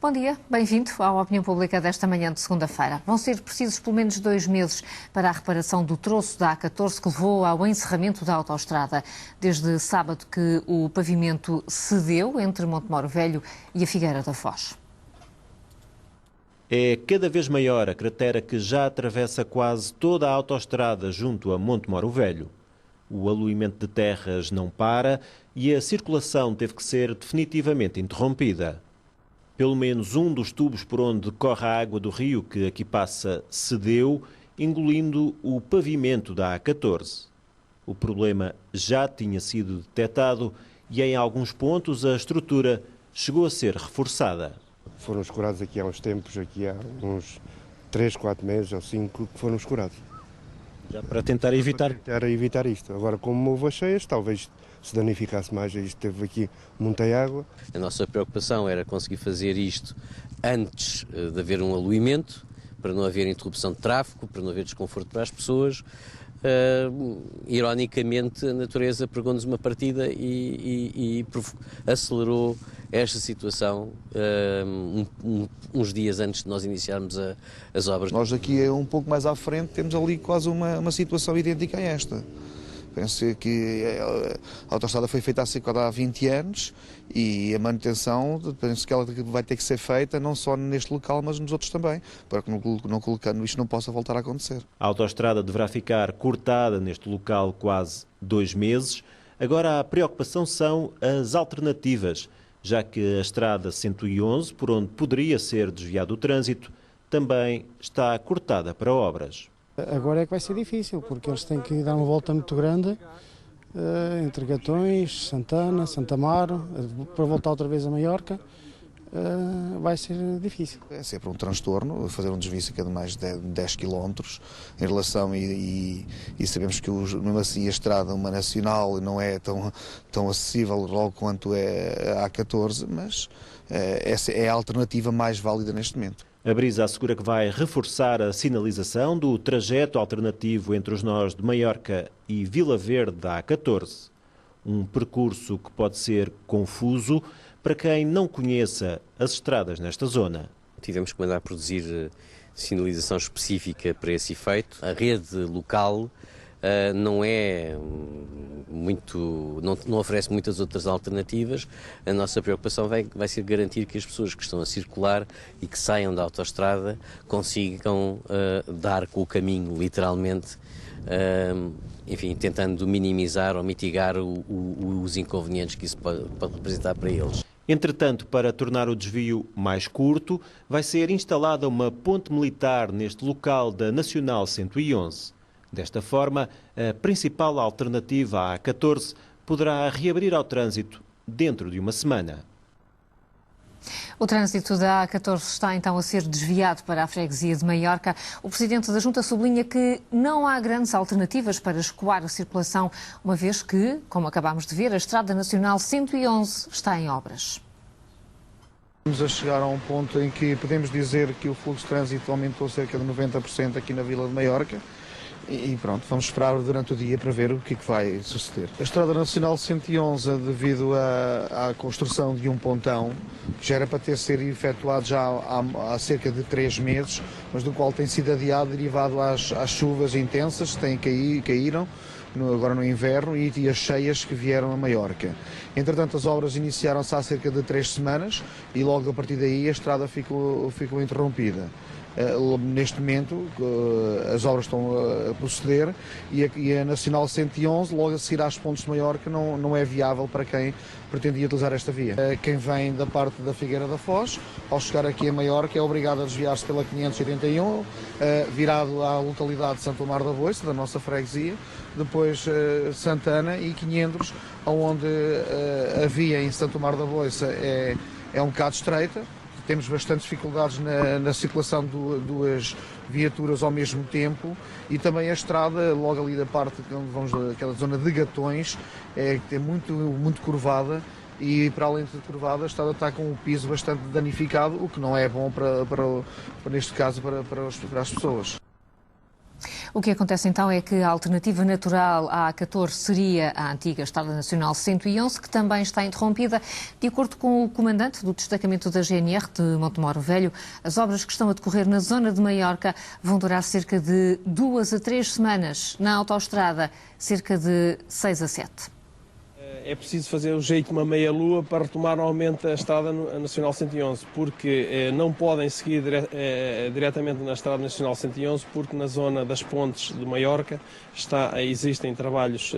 Bom dia, bem-vindo à Opinião Pública desta manhã de segunda-feira. Vão ser precisos pelo menos 2 meses para a reparação do troço da A14 que levou ao encerramento da autoestrada. Desde sábado que o pavimento cedeu entre Montemoro Velho e a Figueira da Foz. É cada vez maior a cratera que já atravessa quase toda a autoestrada junto a Montemoro Velho. O aluimento de terras não para e a circulação teve que ser definitivamente interrompida. Pelo menos um dos tubos por onde corre a água do rio que aqui passa cedeu, engolindo o pavimento da A14. O problema já tinha sido detectado e em alguns pontos a estrutura chegou a ser reforçada. Foram escurados aqui há uns tempos, aqui há uns 3, 4 meses ou 5 que foram escurados. Já para tentar evitar? Para tentar evitar isto. Agora, como houve as cheias, talvez se danificasse mais. Isto teve aqui muita água. A nossa preocupação era conseguir fazer isto antes de haver um aluimento, para não haver interrupção de tráfego, para não haver desconforto para as pessoas. Ironicamente, a natureza pregou-nos uma partida e acelerou esta situação uns dias antes de nós iniciarmos as obras. Nós aqui um pouco mais à frente temos ali quase uma situação idêntica a esta. Penso que a autoestrada foi feita há 20 anos e a manutenção, penso que ela vai ter que ser feita não só neste local, mas nos outros também, para que não colocando isto não possa voltar a acontecer. A autoestrada deverá ficar cortada neste local quase 2 meses. Agora a preocupação são as alternativas, já que a estrada 111, por onde poderia ser desviado o trânsito, também está cortada para obras. Agora é que vai ser difícil, porque eles têm que dar uma volta muito grande entre Gatões, Santana, Santa Amaro, para voltar outra vez a Maiorca. Vai ser difícil. É sempre um transtorno fazer um desvio cerca de mais de 10 km em relação e sabemos que mesmo assim a estrada, uma nacional, não é tão acessível logo quanto é a A14, mas essa é a alternativa mais válida neste momento. A Brisa assegura que vai reforçar a sinalização do trajeto alternativo entre os nós de Maiorca e Vila Verde da A14. Um percurso que pode ser confuso para quem não conheça as estradas nesta zona. Tivemos que mandar produzir sinalização específica para esse efeito. A rede local não é muito, não oferece muitas outras alternativas. A nossa preocupação vai ser garantir que as pessoas que estão a circular e que saiam da autoestrada consigam dar com o caminho, literalmente, enfim, tentando minimizar ou mitigar os inconvenientes que isso pode representar para eles. Entretanto, para tornar o desvio mais curto, vai ser instalada uma ponte militar neste local da Nacional 111. Desta forma, a principal alternativa à A14 poderá reabrir ao trânsito dentro de uma semana. O trânsito da A14 está então a ser desviado para a freguesia de Maiorca. O Presidente da Junta sublinha que não há grandes alternativas para escoar a circulação, uma vez que, como acabámos de ver, a Estrada Nacional 111 está em obras. Estamos a chegar a um ponto em que podemos dizer que o fluxo de trânsito aumentou cerca de 90% aqui na Vila de Maiorca. E pronto, vamos esperar durante o dia para ver o que vai suceder. A Estrada Nacional 111, devido à construção de um pontão, que já era para ter sido efetuado já há cerca de 3 meses, mas do qual tem sido adiado derivado às chuvas intensas que caíram agora no inverno e as cheias que vieram a Maiorca. Entretanto, as obras iniciaram-se há cerca de 3 semanas e logo a partir daí a estrada ficou interrompida. Neste momento as obras estão a proceder e a Nacional 111, logo a seguir às pontes de Maiorca, não é viável para quem pretendia utilizar esta via. Quem vem da parte da Figueira da Foz, ao chegar aqui a Maiorca, é obrigado a desviar-se pela 581, virado à localidade de Santo Amaro da Boiça, da nossa freguesia, depois Santana e 500, onde a via em Santo Amaro da Boiça é um bocado estreita. Temos bastantes dificuldades na circulação de 2 viaturas ao mesmo tempo e também a estrada, logo ali da parte onde vamos daquela zona de Gatões, é muito curvada e para além de curvada a estrada está com o piso bastante danificado, o que não é bom neste caso para as pessoas. O que acontece então é que a alternativa natural à A14 seria a antiga Estrada Nacional 111, que também está interrompida. De acordo com o comandante do destacamento da GNR de Montemoro Velho, as obras que estão a decorrer na zona de Maiorca vão durar cerca de 2 a 3 semanas. Na autoestrada, cerca de 6 a 7. É preciso fazer o jeito de uma meia-lua para retomar novamente a Estrada Nacional 111, porque não podem seguir diretamente na Estrada Nacional 111, porque na zona das pontes de Maiorca existem trabalhos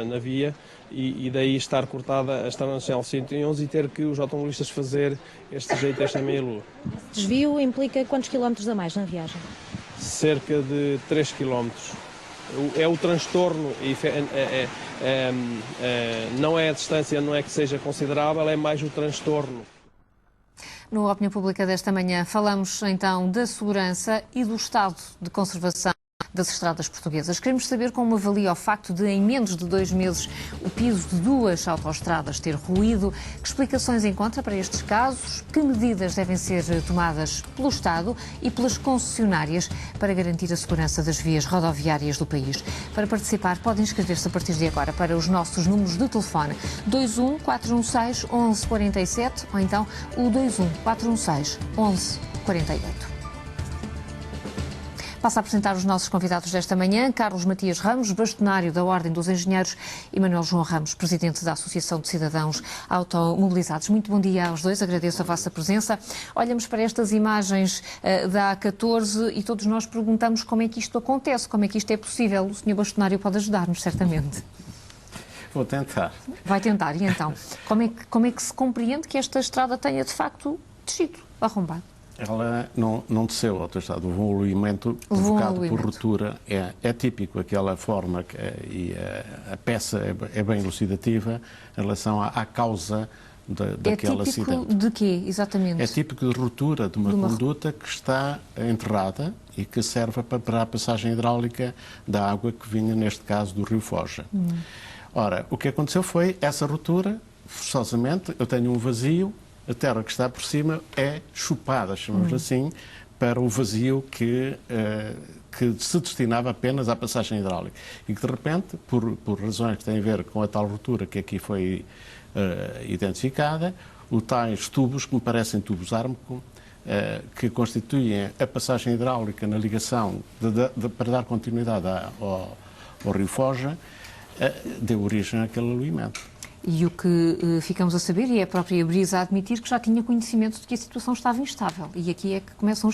na via e daí estar cortada a Estrada Nacional 111 e ter que os automobilistas fazer este jeito, esta meia-lua. Desvio implica quantos quilómetros a mais na viagem? Cerca de 3 km. É o transtorno, não é a distância, não é que seja considerável, é mais o transtorno. No Opinião Pública desta manhã falamos então da segurança e do estado de conservação das estradas portuguesas. Queremos saber como avalia o facto de, em menos de 2 meses, o piso de 2 autoestradas ter ruído. Que explicações encontra para estes casos? Que medidas devem ser tomadas pelo Estado e pelas concessionárias para garantir a segurança das vias rodoviárias do país? Para participar, podem inscrever-se a partir de agora para os nossos números de telefone 21 416 1147 ou então o 21 416 1148. Passo a apresentar os nossos convidados desta manhã. Carlos Matias Ramos, bastonário da Ordem dos Engenheiros, e Manuel João Ramos, presidente da Associação de Cidadãos Automobilizados. Muito bom dia aos dois, agradeço a vossa presença. Olhamos para estas imagens da A14 e todos nós perguntamos como é que isto acontece, como é que isto é possível. O senhor bastonário pode ajudar-nos, certamente. Vou tentar. Vai tentar, e então? Como é que se compreende que esta estrada tenha, de facto, descido, arrombado? Ela não desceu a autoestrada, houve um aluimento provocado por ruptura. É típico aquela forma e a peça é bem elucidativa em relação à causa daquele acidente. É típico de quê, exatamente? É típico de ruptura de uma conduta que está enterrada e que serve para a passagem hidráulica da água que vinha, neste caso, do rio Foja. Ora, o que aconteceu foi essa ruptura, forçosamente, eu tenho um vazio, a terra que está por cima é chupada, chamamos assim, para o vazio que se destinava apenas à passagem hidráulica. E que, de repente, por razões que têm a ver com a tal ruptura que aqui foi identificada, os tais tubos, que me parecem tubos ármico, que constituem a passagem hidráulica na ligação para dar continuidade ao rio Foja, deu origem àquele aluimento. E o que ficamos a saber, e é a própria Brisa a admitir, que já tinha conhecimento de que a situação estava instável. E aqui é que começa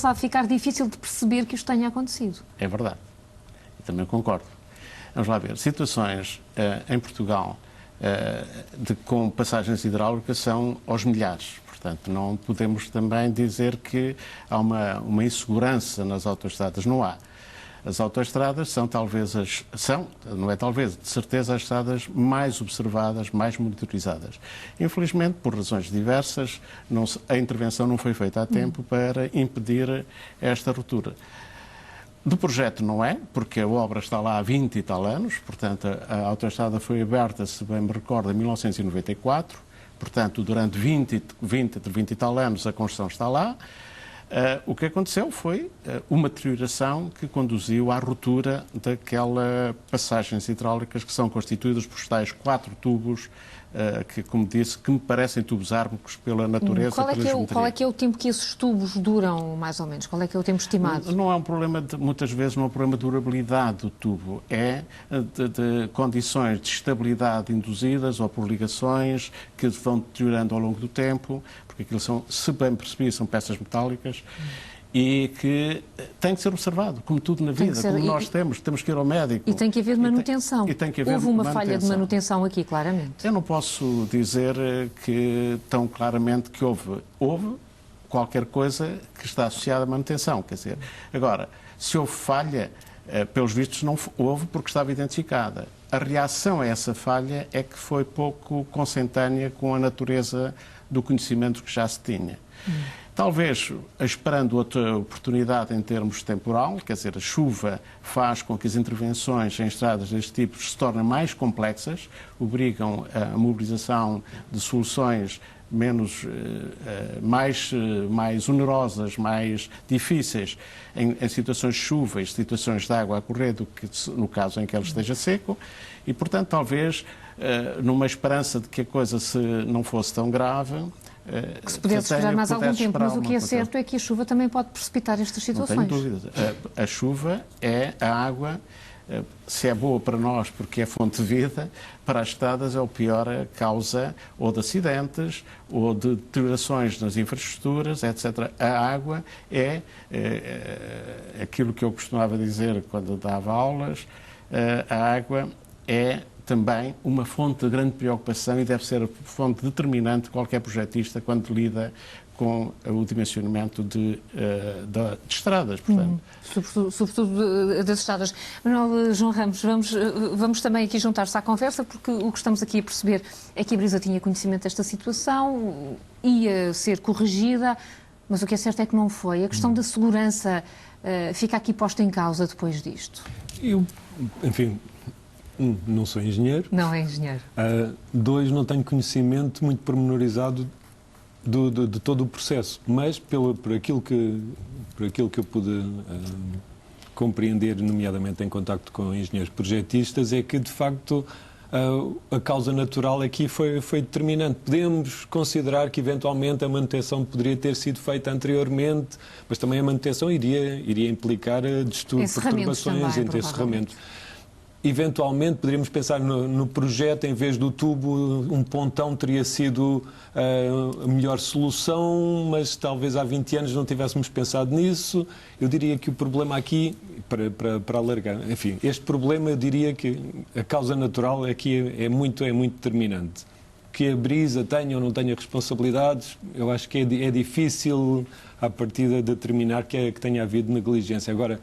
a ficar difícil de perceber que isto tenha acontecido. É verdade. Eu também concordo. Vamos lá ver. Situações em Portugal com passagens hidráulicas são aos milhares. Portanto, não podemos também dizer que há uma insegurança nas autoestradas. Não há. As autoestradas são de certeza, as estradas mais observadas, mais monitorizadas. Infelizmente, por razões diversas, a intervenção não foi feita a tempo para impedir esta ruptura. Do projeto não é, porque a obra está lá há 20 e tal anos, portanto, a autoestrada foi aberta, se bem me recordo, em 1994, portanto, durante 20 e tal anos a construção está lá. O que aconteceu foi uma deterioração que conduziu à ruptura daquelas passagens hidráulicas que são constituídas por tais 4 tubos que, como disse, que me parecem tubos ármicos pela natureza. Qual é que é o tempo que esses tubos duram, mais ou menos? Qual é que é o tempo estimado? Não é um problema, muitas vezes, não é um problema de durabilidade do tubo, é de condições de estabilidade induzidas ou por ligações que vão deteriorando ao longo do tempo, porque aquilo são, se bem percebi, são peças metálicas e que tem que ser observado, como tudo na vida, como nós temos que ir ao médico. E tem que haver manutenção. Houve uma falha de manutenção aqui, claramente. Eu não posso dizer que tão claramente que houve qualquer coisa que está associada à manutenção, quer dizer, agora, se houve falha, pelos vistos não houve porque estava identificada. A reação a essa falha é que foi pouco consentânea com a natureza do conhecimento que já se tinha. Talvez esperando outra oportunidade em termos temporal, quer dizer, a chuva faz com que as intervenções em estradas deste tipo se tornem mais complexas, obrigam a mobilização de soluções mais onerosas, mais difíceis em situações de chuva e situações de água a correr do que no caso em que ele esteja seco e, portanto, talvez numa esperança de que a coisa não fosse tão grave, que se pudesse esperar mais algum tempo, mas o que é certo é que a chuva também pode precipitar estas situações. Não tenho dúvidas. A chuva é a água, se é boa para nós porque é fonte de vida, para as estradas é a pior causa ou de acidentes ou de deteriorações nas infraestruturas, etc. A água é aquilo que eu costumava dizer quando dava aulas, a água é também uma fonte de grande preocupação e deve ser a fonte determinante de qualquer projetista quando lida com o dimensionamento de estradas, portanto. Sobretudo das estradas. Manuel João Ramos, vamos também aqui juntar-se à conversa, porque o que estamos aqui a perceber é que a Brisa tinha conhecimento desta situação, ia ser corrigida, mas o que é certo é que não foi. A questão da segurança fica aqui posta em causa depois disto. Eu, enfim, não sou engenheiro. Não é engenheiro. 2, não tenho conhecimento muito pormenorizado de todo o processo, mas por aquilo que eu pude compreender, nomeadamente em contacto com engenheiros projetistas, é que, de facto, a causa natural aqui foi determinante. Podemos considerar que, eventualmente, a manutenção poderia ter sido feita anteriormente, mas também a manutenção iria implicar perturbações entre encerramentos. Eventualmente, poderíamos pensar no projeto, em vez do tubo, um pontão teria sido a melhor solução, mas talvez há 20 anos não tivéssemos pensado nisso. Eu diria que o problema aqui, para alargar, enfim, este problema, eu diria que a causa natural aqui é muito determinante. Que a Brisa tenha ou não tenha responsabilidades, eu acho que é difícil, à partida, determinar que tenha havido negligência. Agora,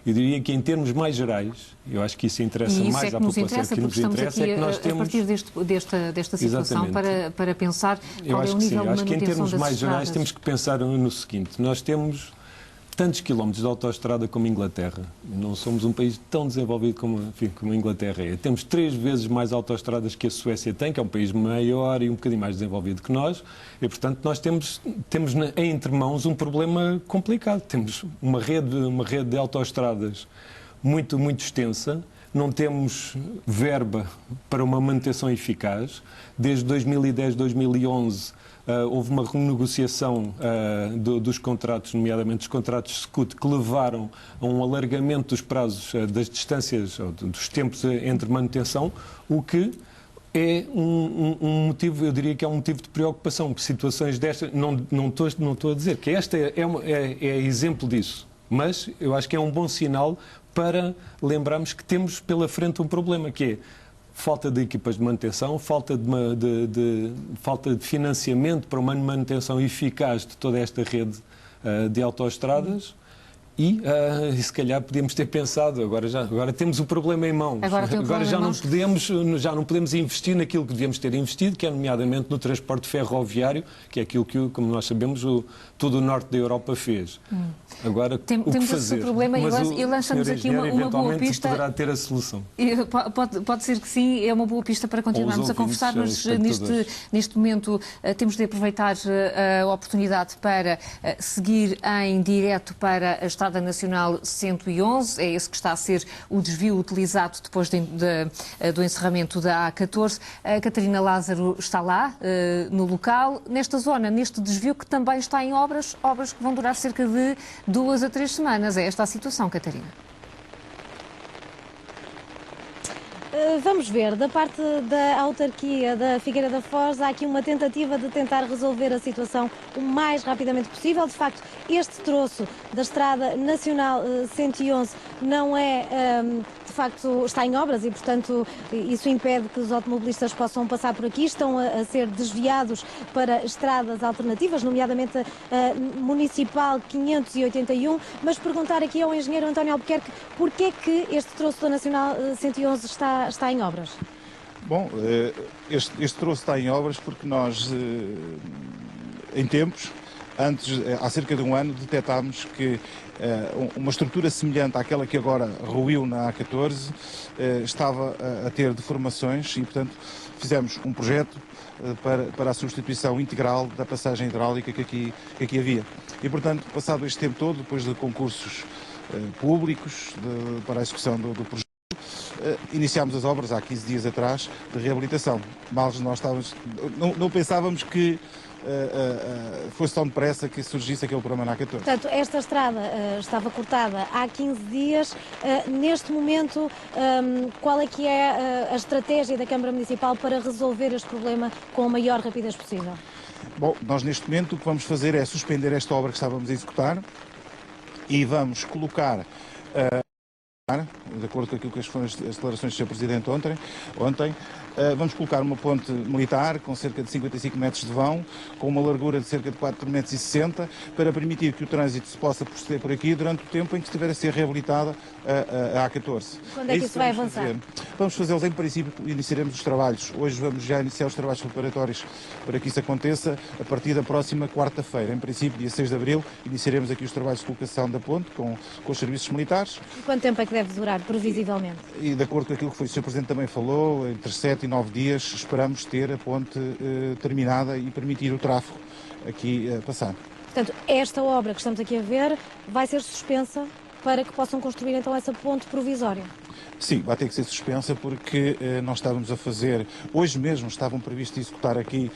eu diria que, em termos mais gerais, eu acho que isso interessa mais à população. Que nos interessa é que nós temos... a partir desta situação para pensar qual é o nível de manutenção das estradas. Eu acho que em termos mais gerais temos que pensar no seguinte: nós temos tantos quilómetros de autoestrada como a Inglaterra. Não somos um país tão desenvolvido como a Inglaterra é. Temos 3 vezes mais autoestradas que a Suécia tem, que é um país maior e um bocadinho mais desenvolvido que nós, e, portanto, nós temos entre mãos um problema complicado. Temos uma rede de autoestradas muito extensa, não temos verba para uma manutenção eficaz. Desde 2010, 2011, houve uma renegociação dos contratos, nomeadamente dos contratos SCUT, que levaram a um alargamento dos prazos, das distâncias, dos tempos entre manutenção, o que é um motivo, eu diria que é um motivo de preocupação. Situações destas, não estou a dizer que esta é exemplo disso, mas eu acho que é um bom sinal para lembrarmos que temos pela frente um problema, que é falta de equipas de manutenção, falta de financiamento para uma manutenção eficaz de toda esta rede de autoestradas. E se calhar podíamos ter pensado, agora temos o problema em mãos. Agora já não podemos investir naquilo que devíamos ter investido, que é nomeadamente no transporte ferroviário, que é aquilo que, como nós sabemos, todo o norte da Europa fez. Agora, o que fazer? Temos esse problema e lançamos aqui uma boa pista. Poderá ter a solução. Pode ser que sim, é uma boa pista para continuarmos a conversar, mas neste momento temos de aproveitar a oportunidade para seguir em direto para a Estrada Nacional 111, é esse que está a ser o desvio utilizado depois do encerramento da A14. A Catarina Lázaro está lá, no local, nesta zona, neste desvio que também está em obras que vão durar cerca de 2 a 3 semanas. É esta a situação, Catarina? Vamos ver, da parte da autarquia da Figueira da Foz, há aqui uma tentativa de tentar resolver a situação o mais rapidamente possível. De facto, este troço da Estrada Nacional 111 não é, de facto, está em obras e, portanto, isso impede que os automobilistas possam passar por aqui. Estão a ser desviados para estradas alternativas, nomeadamente a Municipal 581. Mas perguntar aqui ao engenheiro António Albuquerque porquê é que este troço da Nacional 111 está em obras? Bom, este troço está em obras porque nós, em tempos, há cerca de um ano, detectámos que uma estrutura semelhante àquela que agora ruiu na A14 estava a ter deformações e, portanto, fizemos um projeto para a substituição integral da passagem hidráulica que aqui havia. E, portanto, passado este tempo todo, depois de concursos públicos para a execução do projeto, iniciámos as obras há 15 dias atrás de reabilitação. Mas nós não pensávamos que fosse tão depressa que surgisse aquele problema na A14. Portanto, esta estrada estava cortada há 15 dias. Neste momento, qual é que é a estratégia da Câmara Municipal para resolver este problema com a maior rapidez possível? Bom, nós neste momento o que vamos fazer é suspender esta obra que estávamos a executar e vamos colocar, de acordo com aquilo que foram as declarações do Sr. Presidente ontem, vamos colocar uma ponte militar com cerca de 55 metros de vão, com uma largura de cerca de 4,60 m, para permitir que o trânsito se possa proceder por aqui durante o tempo em que estiver a ser reabilitada a A14. Quando é que isso vai avançar? Vamos fazê-los, em princípio, iniciaremos os trabalhos. Hoje vamos já iniciar os trabalhos preparatórios para que isso aconteça a partir da próxima quarta-feira. Em princípio, dia 6 de abril, iniciaremos aqui os trabalhos de colocação da ponte com os serviços militares. E quanto tempo é que deve durar, previsivelmente? E de acordo com aquilo que o Sr. Presidente também falou, entre 7 e 9 dias esperamos ter a ponte terminada e permitir o tráfego aqui passar. Portanto, esta obra que estamos aqui a ver vai ser suspensa para que possam construir então essa ponte provisória? Sim, vai ter que ser suspensa porque nós estávamos a fazer, hoje mesmo estavam previstos executar aqui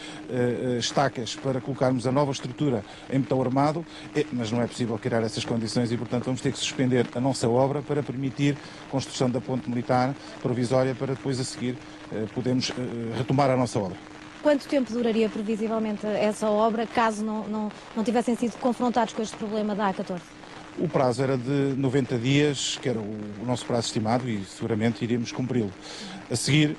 estacas para colocarmos a nova estrutura em betão armado, mas não é possível criar essas condições e, portanto, vamos ter que suspender a nossa obra para permitir a construção da ponte militar provisória para depois a seguir podermos retomar a nossa obra. Quanto tempo duraria previsivelmente essa obra caso não tivessem sido confrontados com este problema da A14? O prazo era de 90 dias, que era o nosso prazo estimado e seguramente iríamos cumpri-lo. A seguir,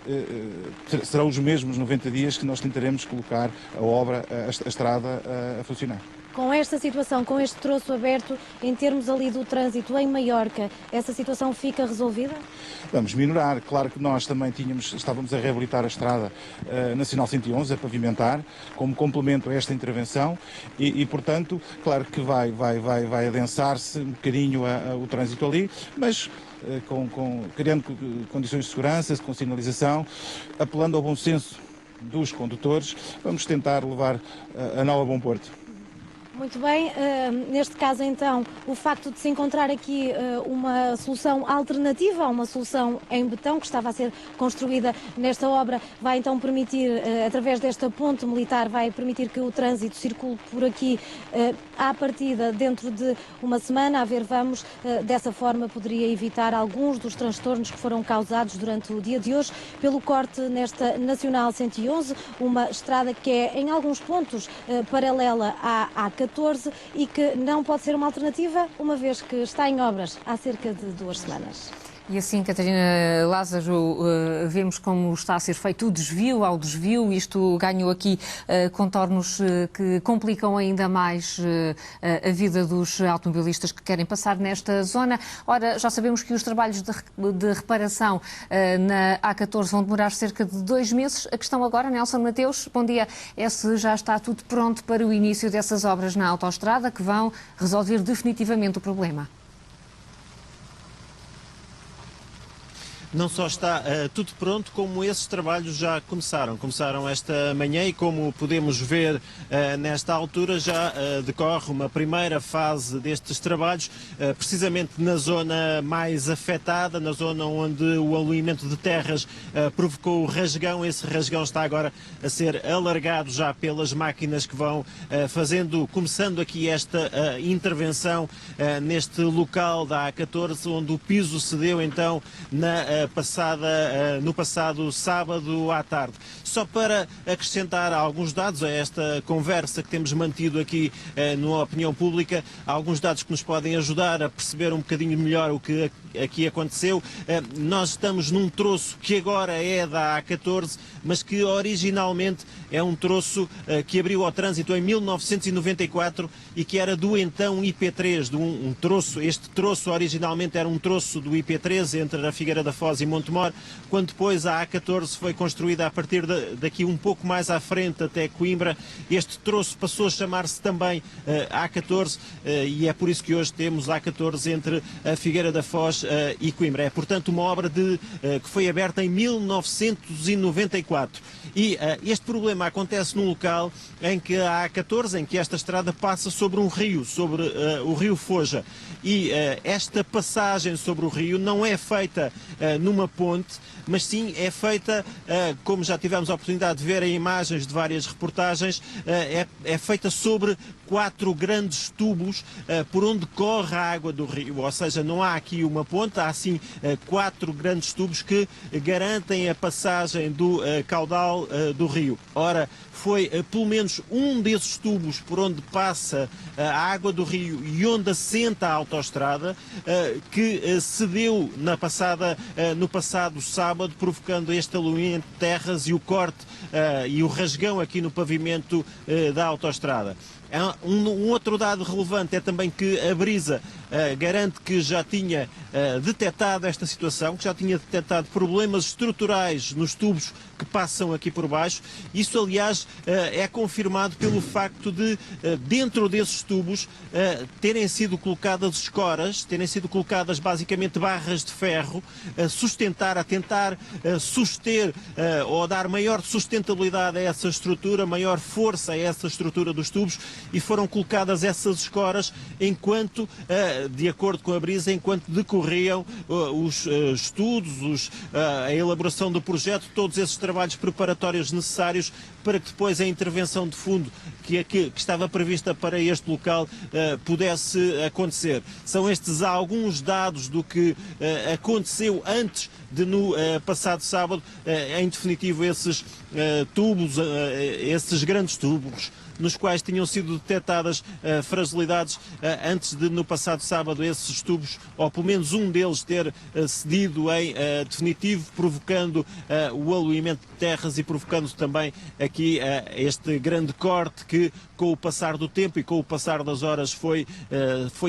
serão os mesmos 90 dias que nós tentaremos colocar a obra, a estrada a funcionar. Com esta situação, com este troço aberto, em termos ali do trânsito em Maiorca, essa situação fica resolvida? Vamos minorar. Claro que nós também estávamos a reabilitar a estrada Nacional 111, a pavimentar, como complemento a esta intervenção e portanto, claro que vai adensar-se um bocadinho o trânsito ali, mas criando condições de segurança, com sinalização, apelando ao bom senso dos condutores, vamos tentar levar a nau a bom porto. Muito bem, neste caso então, o facto de se encontrar aqui uma solução alternativa, uma solução em betão que estava a ser construída nesta obra, vai então permitir, através desta ponte militar, vai permitir que o trânsito circule por aqui à partida dentro de uma semana, a ver vamos, dessa forma poderia evitar alguns dos transtornos que foram causados durante o dia de hoje pelo corte nesta Nacional 111, uma estrada que é em alguns pontos paralela à A14 e que não pode ser uma alternativa, uma vez que está em obras há cerca de 2 semanas. E assim, Catarina Lázaro, vemos como está a ser feito o desvio ao desvio. Isto ganhou aqui contornos que complicam ainda mais a vida dos automobilistas que querem passar nesta zona. Ora, já sabemos que os trabalhos de reparação na A14 vão demorar cerca de 2 meses. A questão agora, Nelson Mateus, bom dia, é se já está tudo pronto para o início dessas obras na autoestrada que vão resolver definitivamente o problema. Não só está tudo pronto, como esses trabalhos já começaram. Começaram esta manhã e, como podemos ver nesta altura, já decorre uma primeira fase destes trabalhos, precisamente na zona mais afetada, na zona onde o aluimento de terras provocou o rasgão. Esse rasgão está agora a ser alargado já pelas máquinas que vão começando aqui esta intervenção neste local da A14, onde o piso cedeu então no passado sábado à tarde. Só para acrescentar alguns dados a esta conversa que temos mantido aqui na opinião pública, alguns dados que nos podem ajudar a perceber um bocadinho melhor o que aqui aconteceu. Nós estamos num troço que agora é da A14, mas que originalmente é um troço que abriu ao trânsito em 1994 e que era do então IP3, este troço originalmente era um troço do IP3 entre a Figueira da Foz e Montemor, quando depois a A14 foi construída a partir daqui um pouco mais à frente até Coimbra. Este troço passou a chamar-se também A14 e é por isso que hoje temos A14 entre a Figueira da Foz e Coimbra. É, portanto, uma obra que foi aberta em 1994. E este problema acontece num local em que a A14, em que esta estrada passa sobre um rio, sobre o rio Foja. E esta passagem sobre o rio não é feita numa ponte, mas sim é feita, como já tivemos a oportunidade de ver em imagens de várias reportagens, é feita sobre 4 grandes tubos por onde corre a água do rio, ou seja, não há aqui uma ponte, há sim 4 grandes tubos que garantem a passagem do caudal do rio. Ora, foi pelo menos um desses tubos por onde passa a água do rio e onde assenta a autoestrada que cedeu no passado sábado, provocando este alumínio de terras e o corte e o rasgão aqui no pavimento da autoestrada. Um outro dado relevante é também que a Brisa garante que já tinha detectado esta situação, que já tinha detectado problemas estruturais nos tubos que passam aqui por baixo. Isso, aliás, é confirmado pelo facto de, dentro desses tubos, terem sido colocadas escoras, terem sido colocadas basicamente barras de ferro, a tentar suster ou dar maior sustentabilidade a essa estrutura, maior força a essa estrutura dos tubos, e foram colocadas essas escoras enquanto, de acordo com a Brisa, enquanto decorriam os estudos, a elaboração do projeto, todos esses trabalhos preparatórios necessários para que depois a intervenção de fundo que estava prevista para este local pudesse acontecer. São estes alguns dados do que aconteceu antes de, no passado sábado, em definitivo, esses tubos, esses grandes tubos, nos quais tinham sido detectadas fragilidades antes de, no passado sábado, esses tubos, ou pelo menos um deles, ter cedido em definitivo, provocando o aluimento de terras e provocando também aqui este grande corte que, com o passar do tempo e com o passar das horas, foi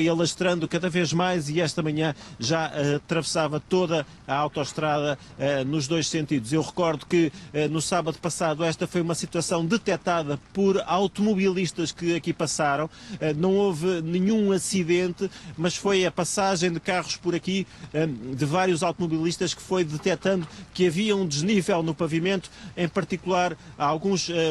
alastrando cada vez mais, e esta manhã já atravessava toda a autoestrada nos dois sentidos. Eu recordo que no sábado passado esta foi uma situação detectada por automobilistas que aqui passaram. Não houve nenhum acidente, mas foi a passagem de carros por aqui de vários automobilistas que foi detectando que havia um desnível no pavimento, em particular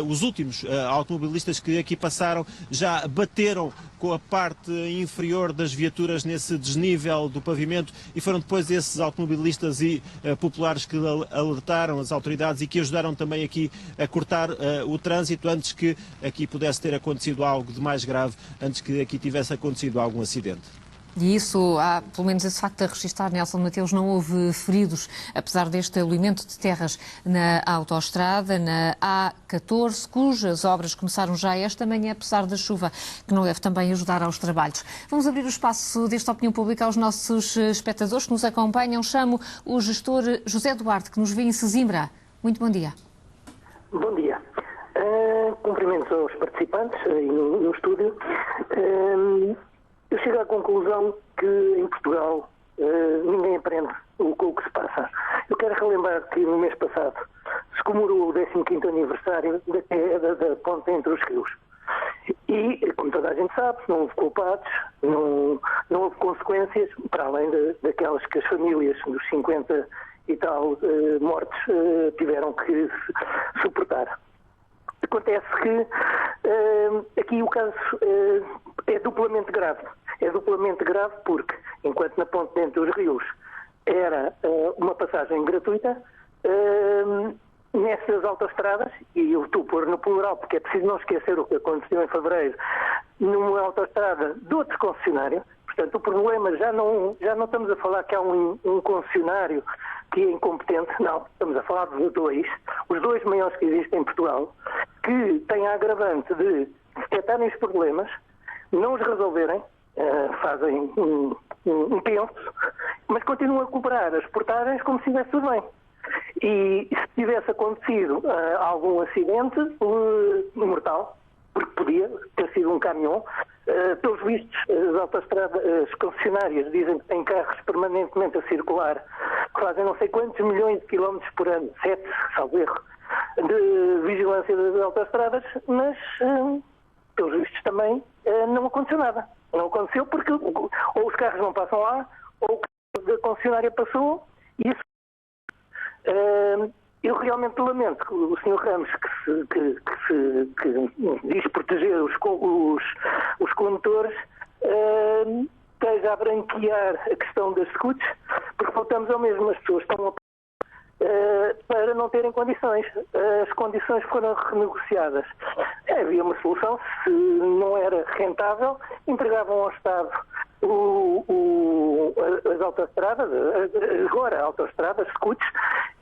os últimos automobilistas que aqui passaram já bateram com a parte inferior das viaturas nesse desnível do pavimento, e foram depois esses automobilistas e populares que alertaram as autoridades e que ajudaram também aqui a cortar o trânsito antes que aqui pudesse ter acontecido algo de mais grave, antes que aqui tivesse acontecido algum acidente. E isso, pelo menos esse facto de registrar, Nelson Mateus, não houve feridos, apesar deste aluimento de terras na autoestrada, na A14, cujas obras começaram já esta manhã, apesar da chuva, que não deve também ajudar aos trabalhos. Vamos abrir o espaço desta opinião pública aos nossos espectadores que nos acompanham. Chamo o gestor José Duarte, que nos vê em Sesimbra. Muito bom dia. Bom dia. Cumprimentos aos participantes aí no estúdio. Eu chego à conclusão que em Portugal ninguém aprende com o que se passa. Eu quero relembrar que no mês passado se comemorou o 15º aniversário da queda da ponte entre os rios. E, como toda a gente sabe, não houve culpados, não houve consequências, para além daquelas que as famílias dos 50 e tal mortes tiveram que suportar. Acontece que aqui o caso é duplamente grave. É duplamente grave porque, enquanto na ponte entre os rios era uma passagem gratuita, nessas autoestradas, e eu estou a pôr no plural porque é preciso não esquecer o que aconteceu em fevereiro, numa autoestrada de outro concessionário. Portanto, o problema já não estamos a falar que há um concessionário que é incompetente, não, estamos a falar dos dois, os dois maiores que existem em Portugal, que têm a agravante de detectarem os problemas, não os resolverem, fazem um penso, mas continuam a cobrar as portagens como se estivesse tudo bem. E se tivesse acontecido algum acidente mortal, porque podia ter sido um caminhão, pelos vistos, as concessionárias dizem que têm carros permanentemente a circular, que fazem não sei quantos milhões de quilómetros por ano, 7, salvo erro, de vigilância das autoestradas, mas, pelos vistos também, não aconteceu nada. Não aconteceu porque ou os carros não passam lá, ou o carro da concessionária passou, e isso... eu realmente lamento que o Sr. Ramos, que diz proteger os condutores, esteja a branquear a questão das scooters, porque voltamos ao mesmo, as pessoas estão para não terem condições. As condições foram renegociadas. Havia uma solução, se não era rentável, entregavam ao Estado as autoestradas, agora autoestradas, scooters,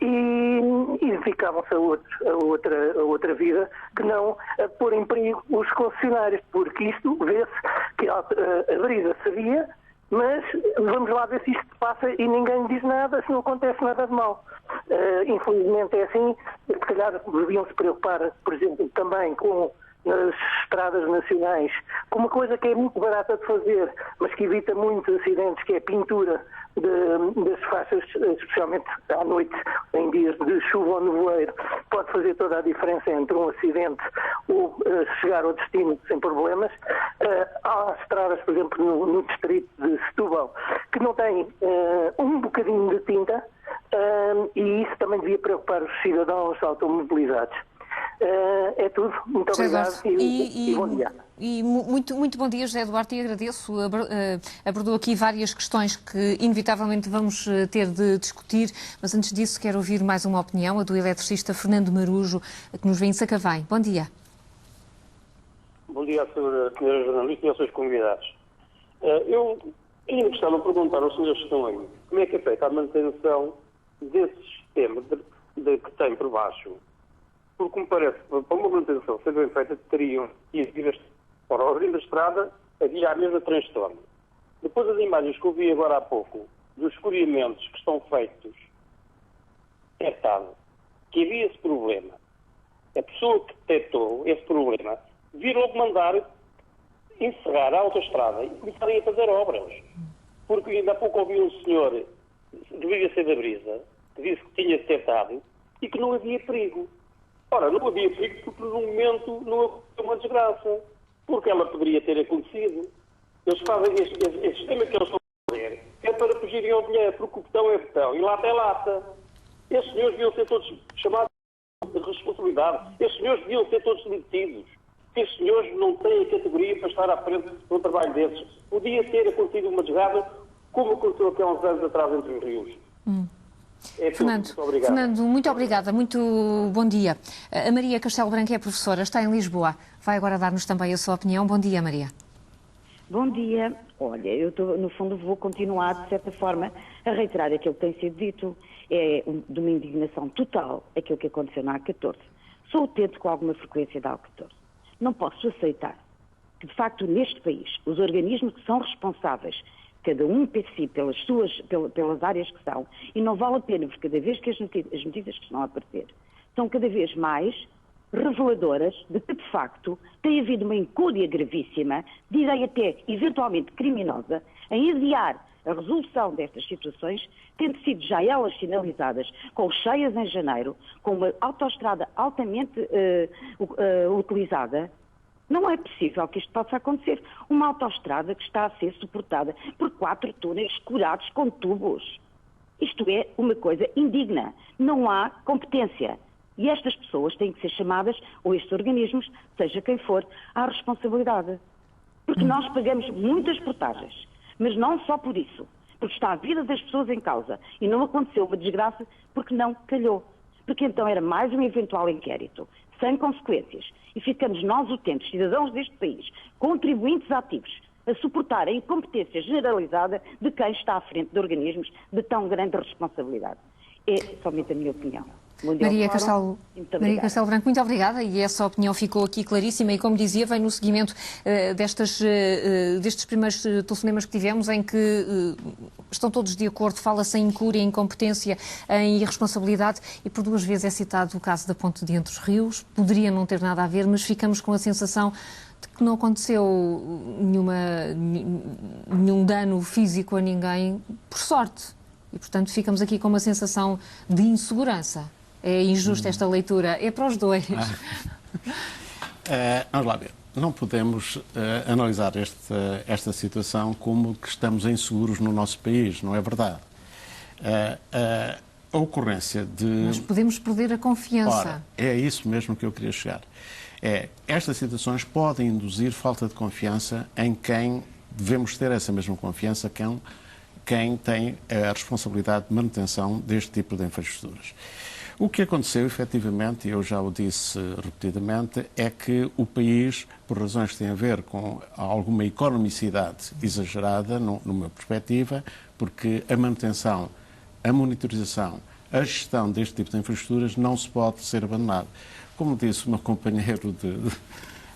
e ficavam-se a outra vida, que não a pôr em perigo os concessionários, porque isto vê-se que a Brisa sabia, mas vamos lá ver se isto passa e ninguém diz nada, se não acontece nada de mal. Infelizmente é assim, se calhar deviam se preocupar, por exemplo, também com nas estradas nacionais, com uma coisa que é muito barata de fazer, mas que evita muitos acidentes, que é a pintura das faixas, especialmente à noite, em dias de chuva ou nevoeiro. Pode fazer toda a diferença entre um acidente ou chegar ao destino sem problemas. Há estradas, por exemplo, no distrito de Setúbal, que não têm um bocadinho de tinta, e isso também devia preocupar os cidadãos automobilizados. É tudo. Muito obrigado e bom dia. Muito bom dia, José Duarte, e agradeço. Abordou aqui várias questões que inevitavelmente vamos ter de discutir, mas antes disso quero ouvir mais uma opinião, a do eletricista Fernando Marujo, que nos vem em Sacavém. Bom dia. Bom dia à senhora jornalista e aos seus convidados. Eu ainda gostava de perguntar aos senhores que estão aí, como é que é feita a manutenção desse sistema que tem por baixo? Porque me parece que para uma manutenção ser bem feita teriam que ir para a origem da estrada havia a mesma transtorno. Depois das imagens que eu vi agora há pouco, dos escoriamentos que estão feitos, é detectado que havia esse problema. A pessoa que detectou esse problema vir logo mandar encerrar a autoestrada e começarem a fazer obras. Porque ainda há pouco ouvi um senhor, devia ser da Brisa, que disse que tinha detectado e que não havia perigo. Ora, não havia perigo porque no momento não aconteceu uma desgraça. Porque ela poderia ter acontecido. Eles fazem este sistema que eles estão a fazer é para fugirem ao dinheiro, porque o botão é botão e lata é lata. Estes senhores deviam ser todos chamados de responsabilidade. Estes senhores deviam ser todos demitidos. Estes senhores não têm categoria para estar à frente de um trabalho desses. Podia ter acontecido uma desgraça como aconteceu aqui há uns anos atrás entre os rios. Fernando, muito obrigada, muito bom dia. A Maria Castelo Branco é professora, está em Lisboa. Vai agora dar-nos também a sua opinião. Bom dia, Maria. Bom dia. Olha, eu no fundo vou continuar, de certa forma, a reiterar aquilo que tem sido dito. É de uma indignação total aquilo que aconteceu na A14. Sou utente com alguma frequência da A14. Não posso aceitar que, de facto, neste país, os organismos que são responsáveis, cada um per si, pelas áreas que são, e não vale a pena, porque cada vez que as notícias que estão a aparecer são cada vez mais reveladoras de que, de facto, tem havido uma incúria gravíssima, direi até eventualmente criminosa, em adiar a resolução destas situações, tendo sido já elas finalizadas com cheias em janeiro, com uma autoestrada altamente utilizada. Não é possível que isto possa acontecer. Uma autoestrada que está a ser suportada por 4 túneis curados com tubos. Isto é uma coisa indigna. Não há competência. E estas pessoas têm que ser chamadas, ou estes organismos, seja quem for, à responsabilidade. Porque nós pagamos muitas portagens. Mas não só por isso. Porque está a vida das pessoas em causa. E não aconteceu uma desgraça porque não calhou. Porque então era mais um eventual inquérito, sem consequências. E ficamos nós, utentes, cidadãos deste país, contribuintes ativos, a suportar a incompetência generalizada de quem está à frente de organismos de tão grande responsabilidade. É somente a minha opinião. Maria Castelo Branco, muito obrigada, e essa opinião ficou aqui claríssima e, como dizia, vem no seguimento destes primeiros telefonemas que tivemos, em que estão todos de acordo, fala-se em incúria, em incompetência, em irresponsabilidade, e por 2 vezes é citado o caso da ponte de Entre os Rios. Poderia não ter nada a ver, mas ficamos com a sensação de que não aconteceu nenhum dano físico a ninguém, por sorte, e portanto ficamos aqui com uma sensação de insegurança. é injusta esta leitura? É para os dois. Vamos lá ver. Não podemos analisar esta situação como que estamos inseguros no nosso país, não é verdade. A ocorrência de... Mas podemos perder a confiança. Ora, é isso mesmo que eu queria chegar. Estas situações podem induzir falta de confiança em quem devemos ter essa mesma confiança, quem tem a responsabilidade de manutenção deste tipo de infraestruturas. O que aconteceu, efetivamente, e eu já o disse repetidamente, é que o país, por razões que têm a ver com alguma economicidade exagerada, no meu perspectiva, porque a manutenção, a monitorização, a gestão deste tipo de infraestruturas não se pode ser abandonada. Como disse o meu companheiro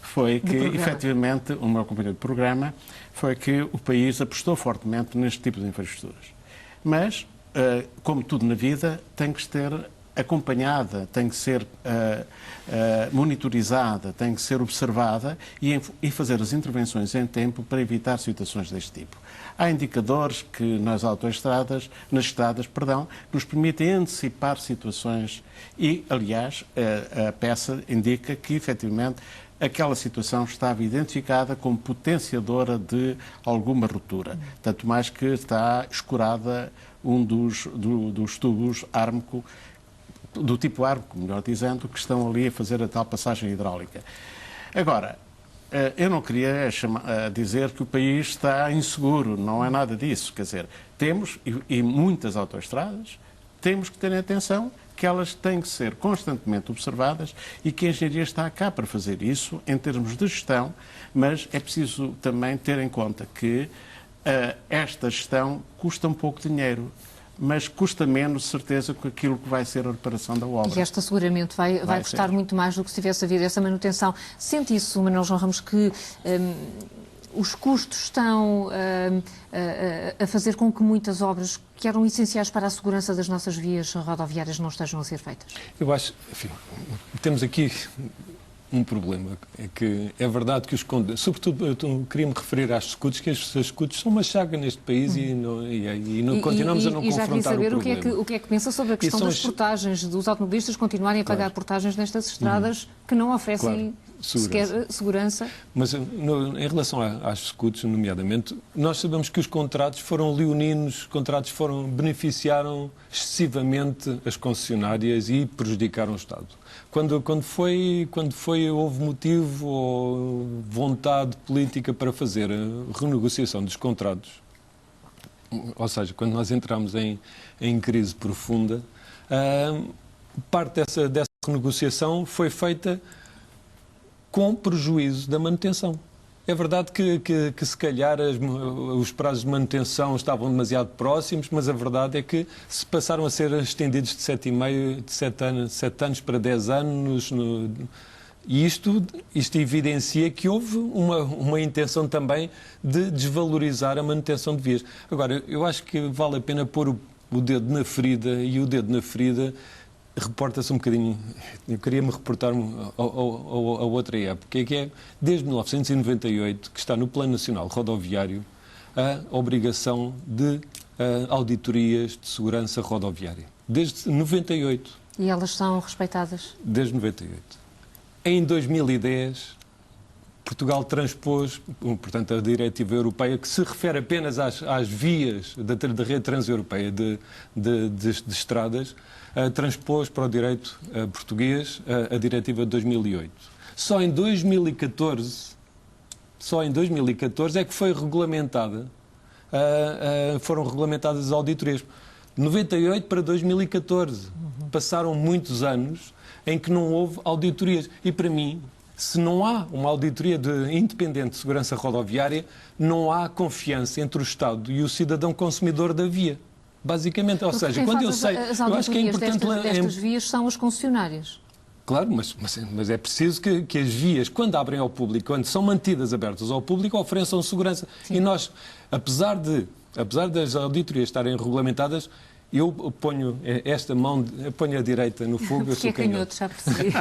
foi que, efetivamente, o meu companheiro de programa, foi que o país apostou fortemente neste tipo de infraestruturas. Mas, como tudo na vida, tem que ser acompanhada, tem que ser monitorizada, tem que ser observada e fazer as intervenções em tempo para evitar situações deste tipo. Há indicadores que nas estradas, nos permitem antecipar situações e, aliás, a peça indica que, efetivamente, aquela situação estava identificada como potenciadora de alguma ruptura. Tanto mais que está escorada um dos tubos ármico, do tipo ármico, melhor dizendo, que estão ali a fazer a tal passagem hidráulica. Agora, eu não queria dizer que o país está inseguro, não é nada disso. Quer dizer, temos, e muitas autoestradas, temos que ter atenção que elas têm que ser constantemente observadas e que a engenharia está cá para fazer isso em termos de gestão, mas é preciso também ter em conta que esta gestão custa um pouco de dinheiro, mas custa menos, certeza, que aquilo que vai ser a reparação da obra. E esta seguramente vai custar muito mais do que se tivesse havido essa manutenção. Sente isso, Manuel João Ramos, que os custos estão a fazer com que muitas obras que eram essenciais para a segurança das nossas vias rodoviárias não estejam a ser feitas? Eu acho, enfim, temos aqui um problema, é que é verdade que os condes, sobretudo eu queria me referir às SCUTs, que as SCUTs são uma chaga neste país e continuamos a não confrontar o problema. Já queria saber o que é que pensa sobre a questão das portagens, dos automobilistas continuarem a pagar portagens nestas estradas que não oferecem sequer segurança. Mas em relação às SCUTs, nomeadamente, nós sabemos que os contratos foram leoninos, os contratos beneficiaram excessivamente as concessionárias e prejudicaram o Estado. Houve motivo ou vontade política para fazer a renegociação dos contratos, ou seja, quando nós entramos em crise profunda, parte dessa renegociação foi feita com prejuízo da manutenção. É verdade que se calhar os prazos de manutenção estavam demasiado próximos, mas a verdade é que se passaram a ser estendidos de 7 anos para 10 anos. E isto evidencia que houve uma intenção também de desvalorizar a manutenção de vias. Agora, eu acho que vale a pena pôr o dedo na ferida, e o dedo na ferida reporta-se um bocadinho. Eu queria me reportar a outra época, que é desde 1998 que está no Plano Nacional Rodoviário a obrigação de auditorias de segurança rodoviária. Desde 98. E elas são respeitadas? Desde 98. Em 2010, Portugal transpôs, portanto, a diretiva europeia, que se refere apenas às vias da rede transeuropeia de estradas, transpôs para o direito português a diretiva de 2008. Só em 2014 é que foi regulamentada, foram regulamentadas as auditorias. De 98 para 2014. Passaram muitos anos em que não houve auditorias. E, para mim, se não há uma auditoria independente de segurança rodoviária, não há confiança entre o Estado e o cidadão consumidor da via. Basicamente, ou seja, quando eu sei... Eu acho que é importante... destas vias são as concessionárias. Claro, mas é preciso que as vias, quando abrem ao público, quando são mantidas abertas ao público, ofereçam segurança. Sim. E nós, apesar das auditorias estarem regulamentadas, eu ponho esta mão, ponho a direita no fogo, eu sou canhoto. Já percebi.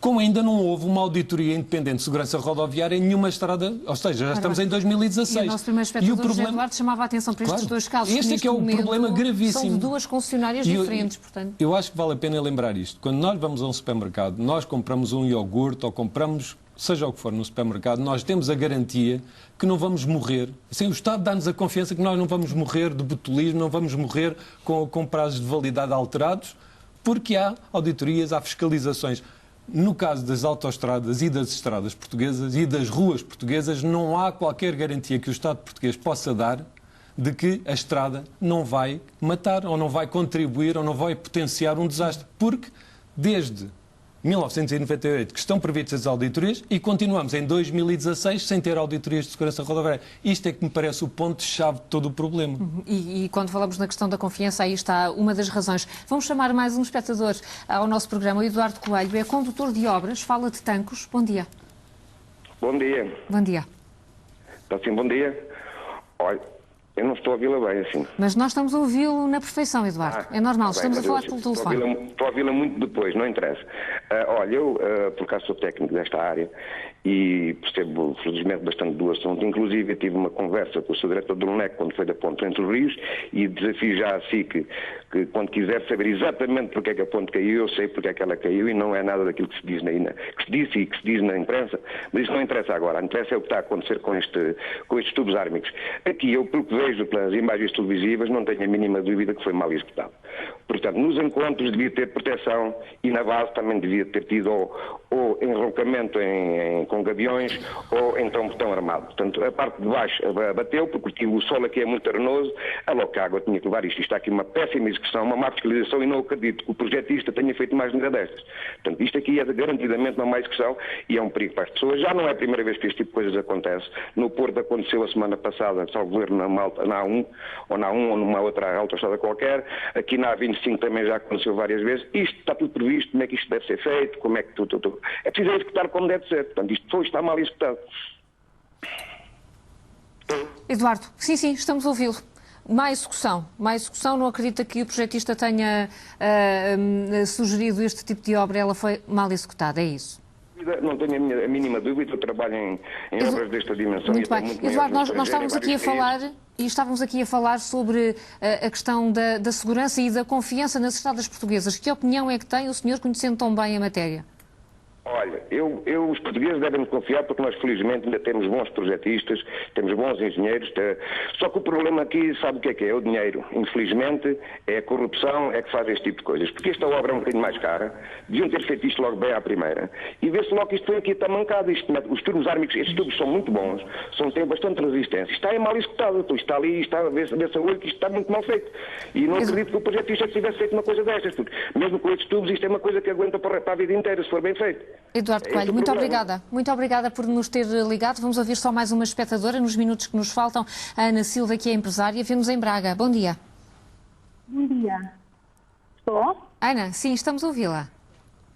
como ainda não houve uma auditoria independente de segurança rodoviária em nenhuma estrada, ou seja, já estamos em 2016. E o nosso primeiro espectador, José Eduardo, chamava a atenção para estes dois casos. Este é que é o problema gravíssimo. São de duas concessionárias diferentes, portanto. Eu acho que vale a pena lembrar isto. Quando nós vamos a um supermercado, nós compramos um iogurte ou compramos, seja o que for, no supermercado, nós temos a garantia que não vamos morrer. Assim, o Estado dá-nos a confiança que nós não vamos morrer de botulismo, não vamos morrer com prazos de validade alterados, porque há auditorias, há fiscalizações. No caso das autoestradas e das estradas portuguesas e das ruas portuguesas, não há qualquer garantia que o Estado português possa dar de que a estrada não vai matar, ou não vai contribuir, ou não vai potenciar um desastre. Porque, desde 1998, que estão previstas as auditorias, e continuamos em 2016 sem ter auditorias de segurança rodoviária. Isto é que me parece o ponto-chave de todo o problema. E quando falamos na questão da confiança, aí está uma das razões. Vamos chamar mais um espectador ao nosso programa, o Eduardo Coelho, é condutor de obras, fala de Tancos. Bom dia. Bom dia. Bom dia. Está sim, bom dia. Olha, eu não estou a ouvi-la bem assim. Mas nós estamos a ouvi-lo na perfeição, Eduardo. É normal, estamos a falar pelo telefone. Estou a ouvi-la muito depois, não interessa. Olha, eu, por acaso, sou técnico desta área e percebo, felizmente, bastante do assunto. Inclusive, eu tive uma conversa com o seu diretor do LUNEC quando foi da ponte entre os rios e desafio já a SIC que quando quiser saber exatamente porque é que a ponte caiu, eu sei porque é que ela caiu e não é nada daquilo que se diz que se disse e que se diz na imprensa, mas isso não interessa agora. Interessa é o que está a acontecer com estes tubos ármicos. Aqui, eu, pelo que vejo pelas imagens televisivas, não tenho a mínima dúvida que foi mal executado. Portanto, nos encontros devia ter proteção e na base também devia ter tido ou enrolcamento com gaviões ou então botão armado. Portanto, a parte de baixo bateu, porque o solo aqui é muito arenoso, a loca água tinha que levar isto. Está aqui uma péssima execução, uma má fiscalização e não acredito que o projetista tenha feito mais nada destas. Portanto, isto aqui é garantidamente uma má execução e é um perigo para as pessoas. Já não é a primeira vez que este tipo de coisas acontece. No Porto aconteceu a semana passada, salvo erro, na A1 ou numa outra autoestrada qualquer. Aqui na A25 também já aconteceu várias vezes. Isto está tudo previsto, como é que isto deve ser feito, como é que tudo. É preciso executar como deve ser. Portanto, isto está mal executado. Eduardo, sim, estamos a ouvi-lo. Má execução, não acredita que o projetista tenha sugerido este tipo de obra, ela foi mal executada, é isso? Não tenho a mínima dúvida, eu trabalho em obras desta dimensão. Muito bem. Eduardo, nós estávamos aqui a falar e estávamos aqui a falar sobre a questão da segurança e da confiança nas estradas portuguesas. Que opinião é que tem o senhor, conhecendo tão bem a matéria? Olha, os portugueses devem confiar porque nós felizmente ainda temos bons projetistas, temos bons engenheiros, só que o problema aqui, sabe o que é? É o dinheiro. Infelizmente, é a corrupção é que faz este tipo de coisas. Porque esta obra é um bocadinho mais cara, deviam ter feito isto logo bem à primeira, e vê-se logo que isto foi aqui, está mancado. Os tubos ármicos, estes tubos são muito bons, têm bastante resistência. Está mal executado, então está ali, está a ver-se a olho que isto está muito mal feito. E não acredito que o projetista tivesse feito uma coisa destas, porque mesmo com estes tubos, isto é uma coisa que aguenta para a vida inteira, se for bem feito. Eduardo Coelho, muito obrigada. Muito obrigada por nos ter ligado. Vamos ouvir só mais uma espectadora nos minutos que nos faltam. A Ana Silva, que é empresária. Vemos em Braga. Bom dia. Bom dia. Estou? Ana, sim, estamos a ouvi-la.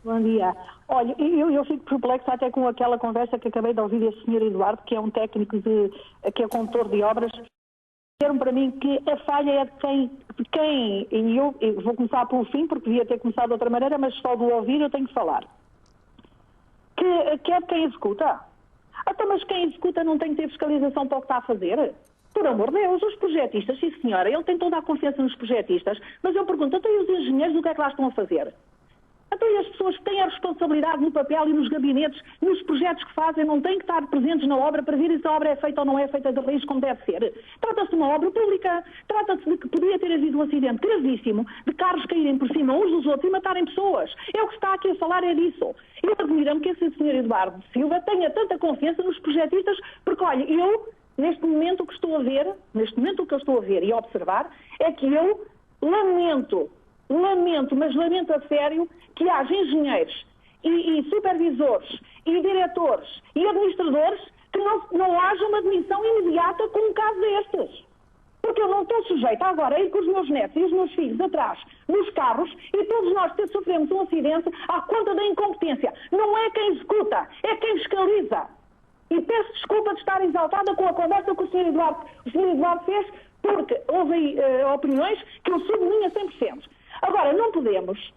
Bom dia. Olha, eu fico perplexa até com aquela conversa que acabei de ouvir desse Sr. Eduardo, que é um técnico que é condutor de obras. Disseram para mim que a falha é de quem e eu vou começar pelo fim, porque devia ter começado de outra maneira, mas só do ouvir eu tenho que falar. Que é de quem executa. Até mas quem executa não tem que ter fiscalização para o que está a fazer? Por amor de Deus, os projetistas, sim senhora, ele tem toda a confiança nos projetistas, mas eu pergunto, até os engenheiros o que é que lá estão a fazer? Até as pessoas que têm a responsabilidade no papel e nos gabinetes, nos projetos que fazem, não têm que estar presentes na obra para ver se a obra é feita ou não é feita de raiz como deve ser. Trata-se de uma obra pública. Trata-se de que podia ter havido um acidente gravíssimo, de carros caírem por cima uns dos outros e matarem pessoas. É o que está aqui a falar, é disso. Eu admiro-me que esse Sr. Eduardo Silva tenha tanta confiança nos projetistas, porque, olha, neste momento o que estou a ver e a observar, é que eu lamento, mas lamento a sério que haja engenheiros e supervisores e diretores e administradores que não haja uma demissão imediata com um caso destes. Porque eu não estou sujeita agora a ir com os meus netos e os meus filhos atrás nos carros e todos nós sofremos um acidente à conta da incompetência. Não é quem executa, é quem fiscaliza. E peço desculpa de estar exaltada com a conversa que o Sr. Eduardo fez, porque houve opiniões que eu sublinho a 100%. Agora, não podemos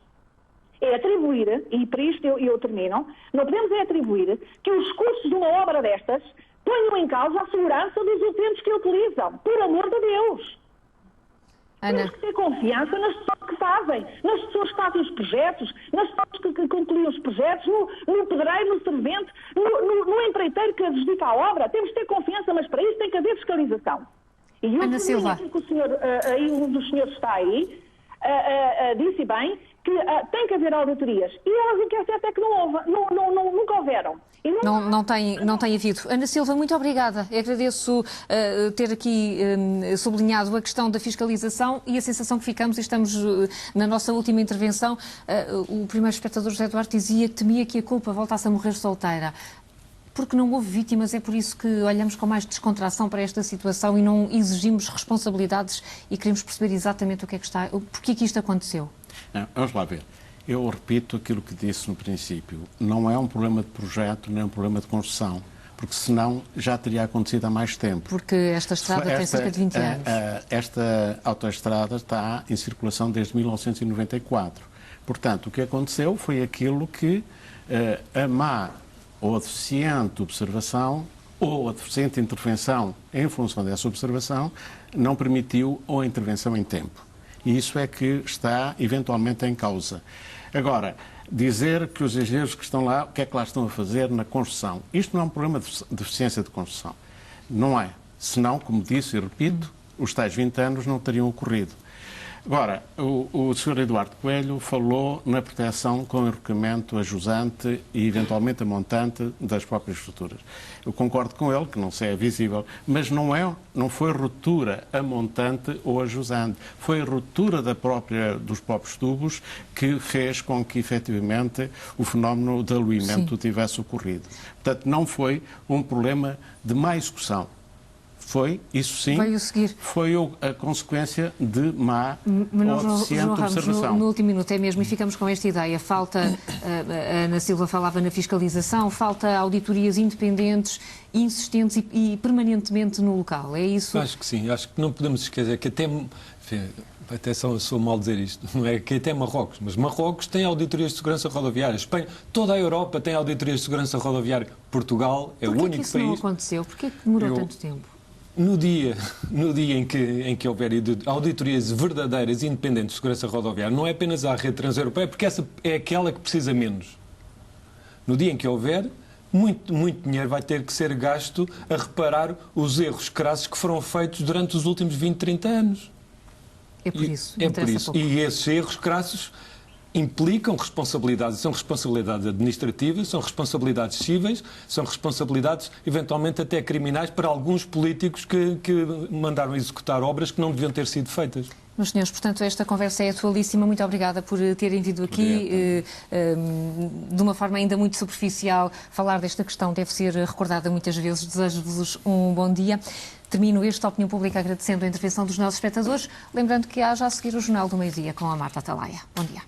é atribuir, e para isto eu termino, não podemos é atribuir que os custos de uma obra destas ponham em causa a segurança dos utentes que a utilizam. Por amor de Deus! Ana. Temos que ter confiança nas pessoas que fazem, nas pessoas que fazem os projetos, nas pessoas que concluem os projetos, no pedreiro, no servente, no empreiteiro que adjudica a obra. Temos que ter confiança, mas para isso tem que haver fiscalização. E eu Ana Silva. que o senhor, um dos senhores está aí, disse bem que tem que haver auditorias. E elas, o que é certo é que não houve, nunca houveram. Não tem havido. Ana Silva, muito obrigada. Eu agradeço ter aqui sublinhado a questão da fiscalização e a sensação que ficamos, e estamos na nossa última intervenção, o primeiro espectador José Duarte dizia que temia que a culpa voltasse a morrer solteira. Porque não houve vítimas, é por isso que olhamos com mais descontração para esta situação e não exigimos responsabilidades e queremos perceber exatamente o que é que está, porque é que isto aconteceu. Não, vamos lá ver. Eu repito aquilo que disse no princípio. Não é um problema de projeto, nem é um problema de construção, porque senão já teria acontecido há mais tempo. Porque esta estrada tem cerca de 20 anos. Esta autoestrada está em circulação desde 1994. Portanto, o que aconteceu foi aquilo que a má ou a deficiente observação ou a deficiente intervenção em função dessa observação não permitiu a intervenção em tempo. E isso é que está eventualmente em causa. Agora, dizer que os engenheiros que estão lá, o que é que lá estão a fazer na construção? Isto não é um problema de deficiência de construção. Não é. Senão, como disse e repito, os tais 20 anos não teriam ocorrido. Agora, o Sr. Eduardo Coelho falou na proteção com enrocamento a jusante e, eventualmente, a montante das próprias estruturas. Eu concordo com ele, que não se é visível, mas não foi ruptura a montante ou a jusante. Foi a ruptura dos próprios tubos que fez com que, efetivamente, o fenómeno de aluimento tivesse ocorrido. Portanto, não foi um problema de má execução. Foi, isso sim, foi a consequência de má ou deficiente observação. No último minuto é mesmo, e ficamos com esta ideia. Falta, a Ana Silva falava na fiscalização, falta auditorias independentes, insistentes e permanentemente no local, é isso? Acho que sim, acho que não podemos esquecer que até sou mal dizer isto, não é que até Marrocos, mas Marrocos tem auditorias de segurança rodoviária, Espanha, toda a Europa tem auditorias de segurança rodoviária, Portugal é o único país... Porquê que isso não aconteceu? Porquê que demorou tanto tempo? No dia em que houver auditorias verdadeiras e independentes de segurança rodoviária, não é apenas à rede transeuropeia, porque essa é aquela que precisa menos. No dia em que houver, muito dinheiro vai ter que ser gasto a reparar os erros crassos que foram feitos durante os últimos 20, 30 anos. É por isso. É por isso. E esses erros crassos implicam responsabilidades, são responsabilidades administrativas, são responsabilidades cíveis, são responsabilidades eventualmente até criminais para alguns políticos que mandaram executar obras que não deviam ter sido feitas. Meus senhores, portanto, esta conversa é atualíssima. Muito obrigada por terem vindo aqui de uma forma ainda muito superficial. Falar desta questão deve ser recordada muitas vezes. Desejo-vos um bom dia. Termino esta Opinião Pública agradecendo a intervenção dos nossos espectadores, lembrando que há já a seguir o Jornal do Meio-Dia com a Marta Atalaia. Bom dia.